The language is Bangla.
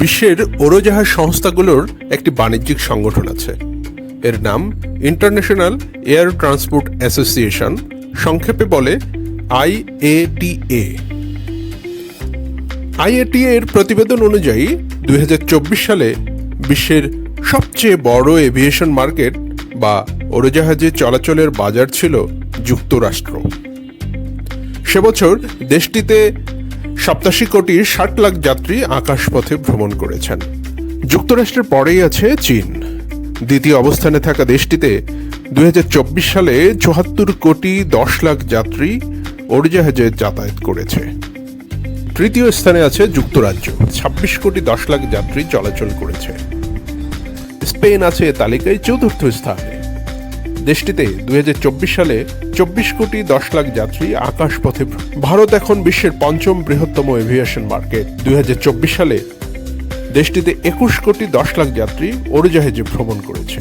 বিশ্বের উড়োজাহাজ সংস্থাগুলোর একটি বাণিজ্যিক সংগঠন আছে। এর নাম ইন্টারন্যাশনাল এয়ার ট্রান্সপোর্ট অ্যাসোসিয়েশন, সংক্ষেপে বলে IATA। IATA এর প্রতিবেদন অনুযায়ী 2024 সালে বিশ্বের সবচেয়ে বড় এভিয়েশন মার্কেট বা উড়োজাহাজে চলাচলের বাজার ছিল যুক্তরাষ্ট্র। সে বছর দেশটিতে 87 কোটি 60 লাখ যাত্রী আকাশপথে ভ্রমণ করেছেন। যুক্তরাষ্ট্রের পরেই আছে চীন। দ্বিতীয় অবস্থানে থাকা দেশটিতে 2024 সালে 74 কোটি 10 লাখ যাত্রী উড়োজাহাজে যাতায়াত করেছে। তৃতীয় স্থানে আছে যুক্তরাজ্য, 26 কোটি 10 লাখ যাত্রী চলাচল করেছে। স্পেন আছে এ তালিকায় চতুর্থ স্থানে। দেশটিতে 2024 সালে 24 কোটি 10 লাখ যাত্রী আকাশপথে। ভারত এখন বিশ্বের পঞ্চম বৃহত্তম এভিয়েশন মার্কেট। 2024 সালে দেশটিতে 21 কোটি 10 লাখ যাত্রী উড়োজাহাজে ভ্রমণ করেছে।